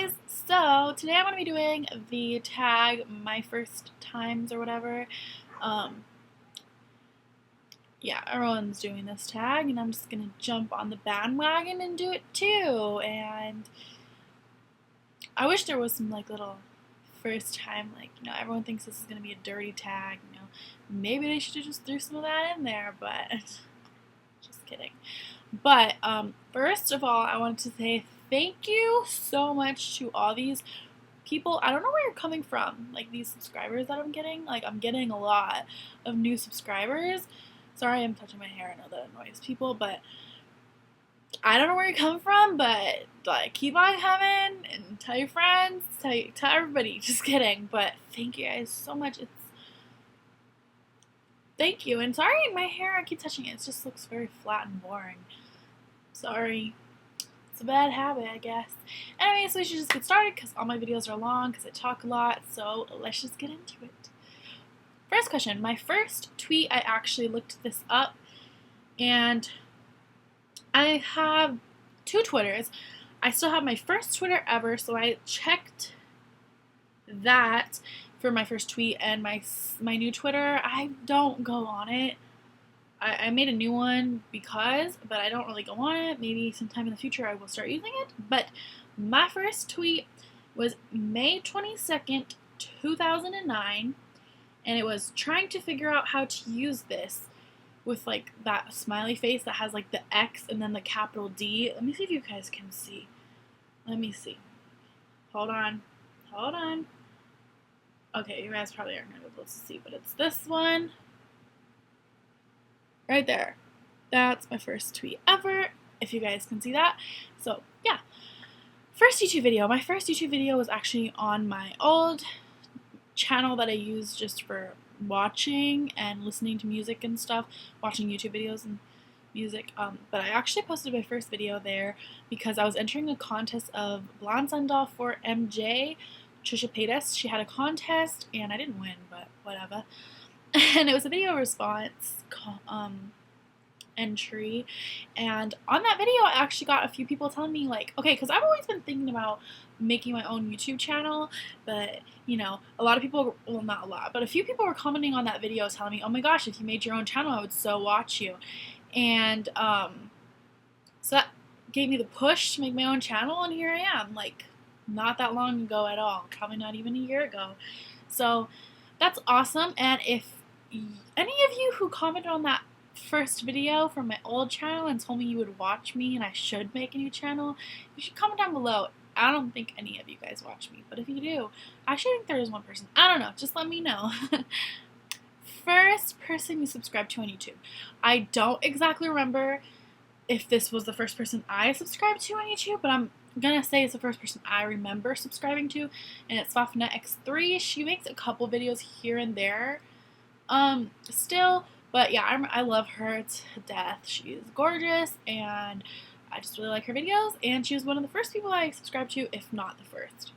guys, so today I'm going to be doing the tag my first times or whatever. Um, yeah, everyone's doing this tag and I'm just going to jump on the bandwagon and do it too. And I wish there was some little first time, everyone thinks this is going to be a dirty tag, maybe they should have just threw some of that in there, but just kidding. But first of all, I wanted to say thank you so much to all these people. I don't know where you're coming from, these subscribers that I'm getting. I'm getting a lot of new subscribers. Sorry, I'm touching my hair. I know that annoys people, but I don't know where you're coming from, but keep on coming and tell your friends, tell everybody. Just kidding, but thank you guys so much. Thank you, and sorry my hair, I keep touching it. It just looks very flat and boring. Sorry. It's a bad habit, I guess. Anyway, so we should just get started because all my videos are long because I talk a lot, so let's just get into it. First question. My first tweet, I actually looked this up, and I have two Twitters. I still have my first Twitter ever, so I checked that for my first tweet, and my new Twitter, I don't go on it. I made a new one but I don't really go on it. Maybe sometime in the future I will start using it. But my first tweet was May 22nd, 2009, and it was trying to figure out how to use this with that smiley face that has the X and then the capital D. Let me see if you guys can see. Let me see. Hold on. Okay, you guys probably aren't going to be able to see, but it's this one. Right there. That's my first tweet ever, if you guys can see that. So, yeah. First YouTube video. My first YouTube video was actually on my old channel that I use just for watching and listening to music and stuff, watching YouTube videos and music. But I actually posted my first video there because I was entering a contest of Blonde Sun Doll for MJ. Trisha paid us. She had a contest, and I didn't win, but whatever. And it was a video response entry, and on that video I actually got a few people telling me okay, because I've always been thinking about making my own YouTube channel, but a lot of people, well, not a lot, but a few people were commenting on that video telling me, oh my gosh, if you made your own channel I would so watch you. And so that gave me the push to make my own channel, and here I am, not that long ago at all, probably not even a year ago. So that's awesome. And if any of you who commented on that first video from my old channel and told me you would watch me and I should make a new channel, you should comment down below. I don't think any of you guys watch me, but if you do, I actually think there is one person. I don't know, just let me know. First person you subscribed to on YouTube. I don't exactly remember if this was the first person I subscribed to on YouTube, but I'm gonna say it's the first person I remember subscribing to, and it's X3. She makes a couple videos here and there still, but yeah, I love her to death. She is gorgeous, and I just really like her videos, and she was one of the first people I subscribed to, if not the first.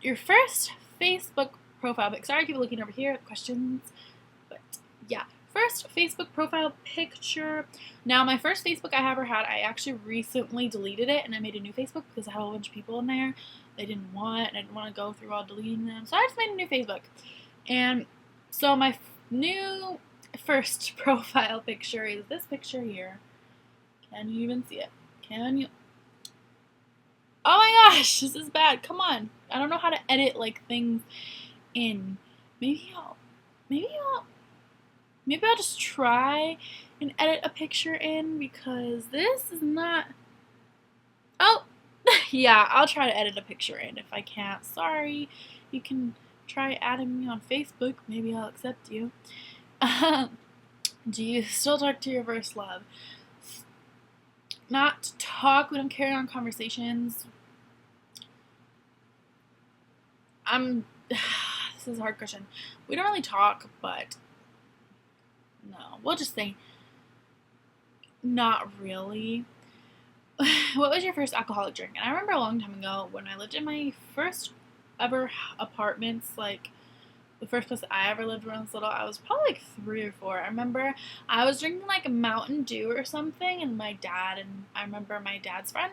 Your first Facebook profile pic. Sorry, I keep looking over here at questions, but yeah. First Facebook profile picture. Now, my first Facebook I ever had, I actually recently deleted it, and I made a new Facebook because I had a whole bunch of people in there they didn't want, and I didn't want to go through all deleting them, so I just made a new Facebook. And so my new first profile picture is this picture here. Can you even see it? Can you? Oh my gosh, this is bad. Come on. I don't know how to edit things in. Maybe I'll just try and edit a picture in because this is not. Oh, yeah, I'll try to edit a picture in if I can't. Sorry. You can try adding me on Facebook. Maybe I'll accept you. Do you still talk to your first love? Not talk. We don't carry on conversations. This is a hard question. We don't really talk, but no. We'll just say not really. What was your first alcoholic drink? And I remember a long time ago when I lived in my first ever apartments, the first place I ever lived when I was little, I was probably 3 or 4. I remember I was drinking a Mountain Dew or something, and I remember my dad's friend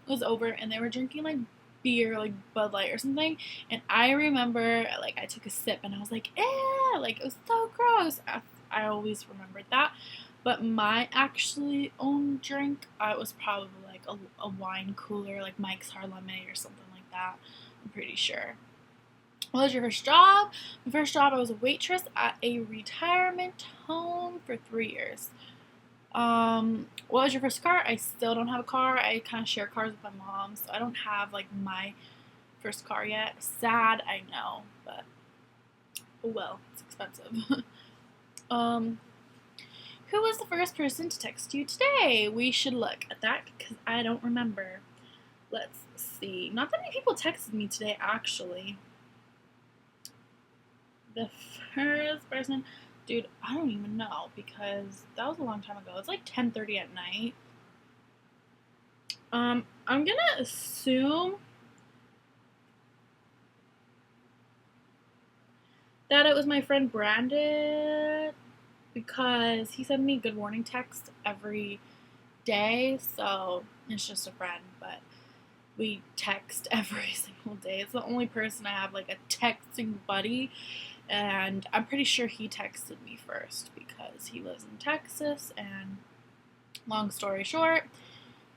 was over and they were drinking like beer, like Bud Light or something, and I remember like I took a sip and I was like, eh, like it was so gross. I always remembered that. But my actually own drink, it was probably like a wine cooler, like Mike's Hard Lemonade or something like that. I'm pretty sure. What was your first job? My first job, I was a waitress at a retirement home for 3 years. What was your first car? I still don't have a car. I kind of share cars with my mom, so I don't have like my first car yet. Sad, I know, but oh well, it's expensive. Who was the first person to text you today? We should look at that because I don't remember. Let's see. Not that many people texted me today, actually. The first person, dude, I don't even know because that was a long time ago. It's like 10:30 at night. I'm gonna assume that it was my friend Brandon because he sent me good morning text every day, so it's just a friend, but we text every single day. It's the only person I have like a texting buddy, and I'm pretty sure he texted me first because he lives in Texas, and long story short,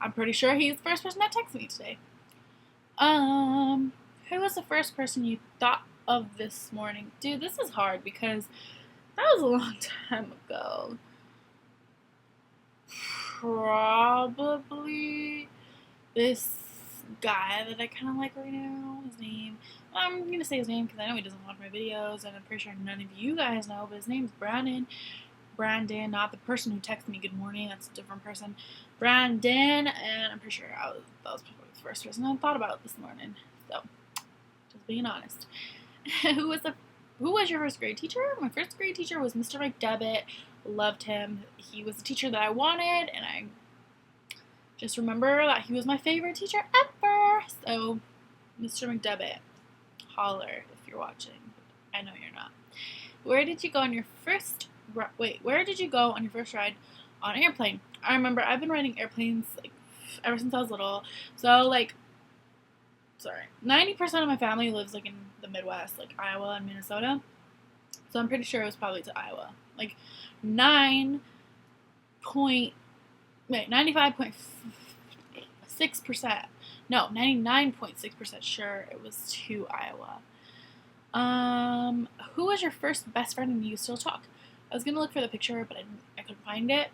I'm pretty sure he's the first person that texted me today. Who was the first person you thought of this morning? Dude, this is hard because that was a long time ago. Probably this guy that I kind of like right now. His name, I'm gonna say his name because I know he doesn't watch my videos, and I'm pretty sure none of you guys know, but his name's Brandon. Brandon, not the person who texted me good morning, that's a different person. Brandon, and I'm pretty sure that was probably the first person I thought about this morning. So, just being honest. Who was your first grade teacher? My first grade teacher was Mr. McDevitt. Loved him. He was the teacher that I wanted, and I just remember that he was my favorite teacher ever. So, Mr. McDevitt, holler if you're watching. I know you're not. Where did you go on your first ride on an airplane? I remember I've been riding airplanes like ever since I was little. So like 90% of my family lives like in the Midwest, like Iowa and Minnesota. So I'm pretty sure it was probably to Iowa. Like 95.6%. No, 99.6% sure it was to Iowa. Who was your first best friend and you still talk? I was gonna look for the picture, but I couldn't find it.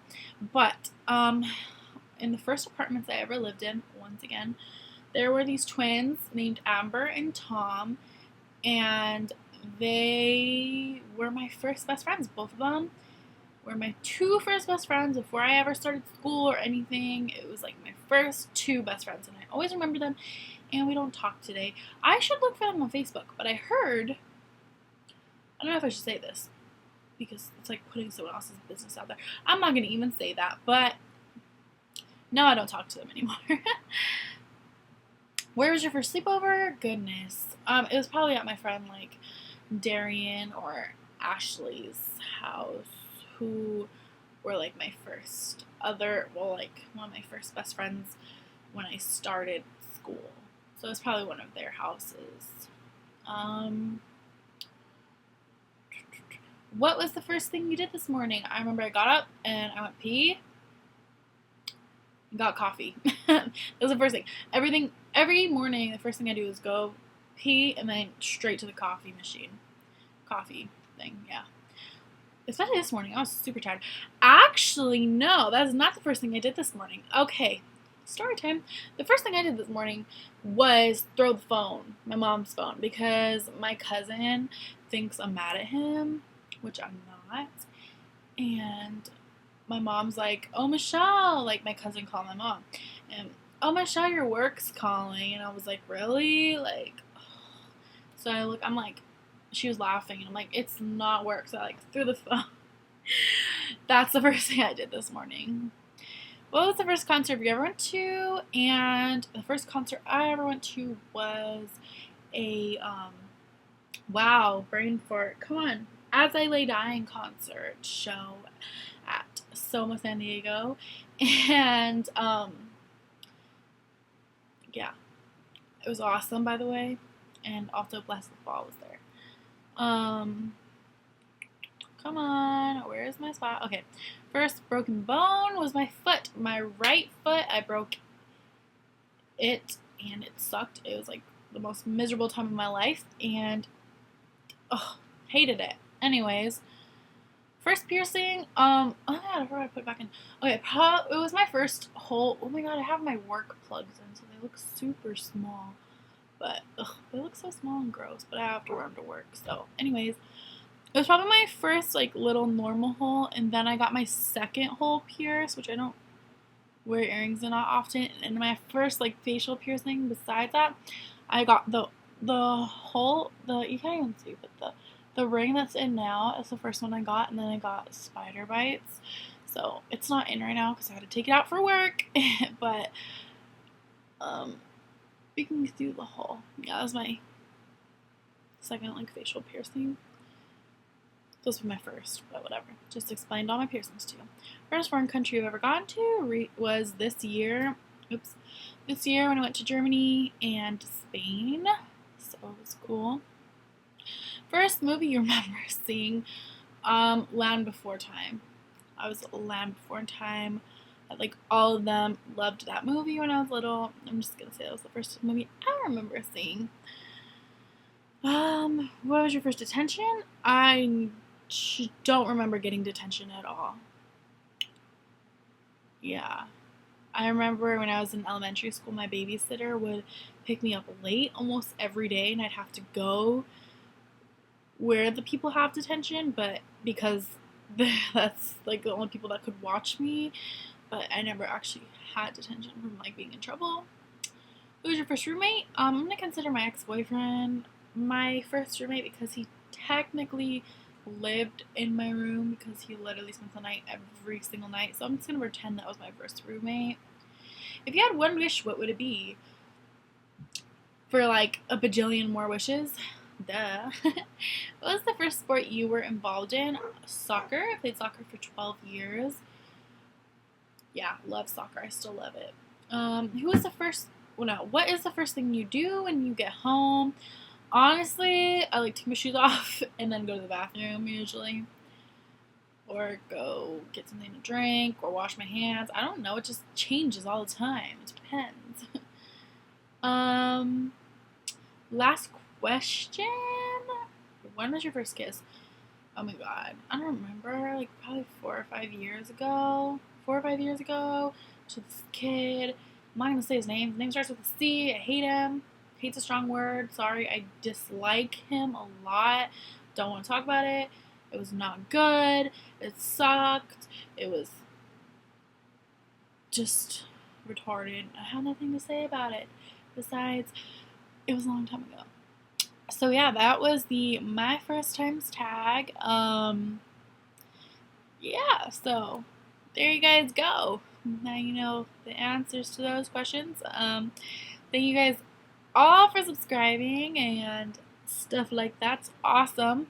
But, in the first apartments I ever lived in, once again, there were these twins named Amber and Tom, and they were my first best friends. Both of them were my two first best friends before I ever started school or anything. It was like my first two best friends, and I always remember them, and we don't talk today. I should look for them on Facebook, but I heard, I don't know if I should say this, because it's like putting someone else's business out there. I'm not going to even say that, but no, I don't talk to them anymore. Where was your first sleepover? Goodness. It was probably at my friend, like, Darian or Ashley's house, who were, like, my first one of my first best friends when I started school. So it was probably one of their houses. What was the first thing you did this morning? I remember I got up and I went pee. Got coffee. That was the first thing. Every morning, the first thing I do is go pee and then straight to the coffee machine. Coffee thing, yeah. Especially this morning, I was super tired. Actually, no, that is not the first thing I did this morning. Okay, story time. The first thing I did this morning was throw the phone, my mom's phone, because my cousin thinks I'm mad at him, which I'm not. And my mom's like, oh, Michelle, like my cousin called my mom, and oh, Michelle, your work's calling. And I was like, really? Like, so I'm like, she was laughing, and I'm like, it's not work. So I like threw the phone. That's the first thing I did this morning. What was the first concert you ever went to? And the first concert I ever went to was a, wow, brain fart, come on, As I Lay Dying concert show at Soma San Diego. And, yeah, it was awesome, by the way. And also, Bless the Fall was there. Come on, where's my spot? Okay, first broken bone was my foot. My right foot, I broke it, and it sucked. It was like the most miserable time of my life, and oh, hated it. Anyways, first piercing, oh my god, I forgot to put it back in. Okay, it was my first hole. Oh my god, I have my work plugs in, so they look super small. But, ugh, they look so small and gross, but I have to wear them to work. So, anyways, it was probably my first, like, little normal hole, and then I got my second hole pierced, which I don't wear earrings in that often, and my first, like, facial piercing besides that, I got the hole, you can't even see, but the ring that's in now is the first one I got, and then I got spider bites. So, it's not in right now because I had to take it out for work, but, you can see the hole. Yeah, that was my second, like, facial piercing. This was my first, but whatever. Just explained all my piercings to you. First foreign country I've ever gone to was this year. Oops. This year when I went to Germany and Spain. So it was cool. First movie you remember seeing, Land Before Time. I was Land Before Time. I like all of them. Loved that movie when I was little. I'm just gonna say that was the first movie I remember seeing. What was your first detention? I don't remember getting detention at all. Yeah. I remember when I was in elementary school, my babysitter would pick me up late almost every day, and I'd have to go where the people have detention, but because that's like the only people that could watch me, but I never actually had detention from like being in trouble. Who was your first roommate? I'm gonna consider my ex-boyfriend my first roommate because he technically lived in my room because he literally spent the night every single night. So I'm just gonna pretend that was my first roommate. If you had one wish, what would it be? For like a bajillion more wishes? Duh. What was the first sport you were involved in? Soccer. I played soccer for 12 years. Yeah, love soccer. I still love it. Who was the first? Well, no. What is the first thing you do when you get home? Honestly, I like take my shoes off and then go to the bathroom usually, or go get something to drink, or wash my hands. I don't know. It just changes all the time. It depends. Last question. When was your first kiss? Oh my god, I don't remember. Like probably 4 or 5 years ago. 4 or 5 years ago. To this kid. I'm not gonna say his name. His name starts with a C. I hate him. Hate's a strong word. Sorry, I dislike him a lot. Don't want to talk about it. It was not good. It sucked. It was just retarded. I have nothing to say about it. Besides, it was a long time ago. So yeah, that was the my first times tag. Yeah, so there you guys go. Now you know the answers to those questions. Thank you guys all for subscribing and stuff like that. It's awesome.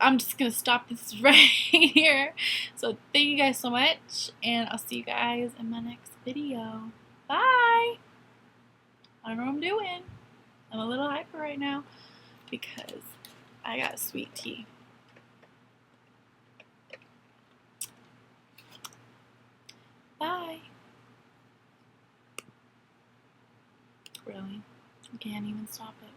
I'm just gonna stop this right here. So thank you guys so much, and I'll see you guys in my next video. Bye. I don't know what I'm doing. I'm a little hyper right now because I got sweet tea. Bye. Really? I can't even stop it.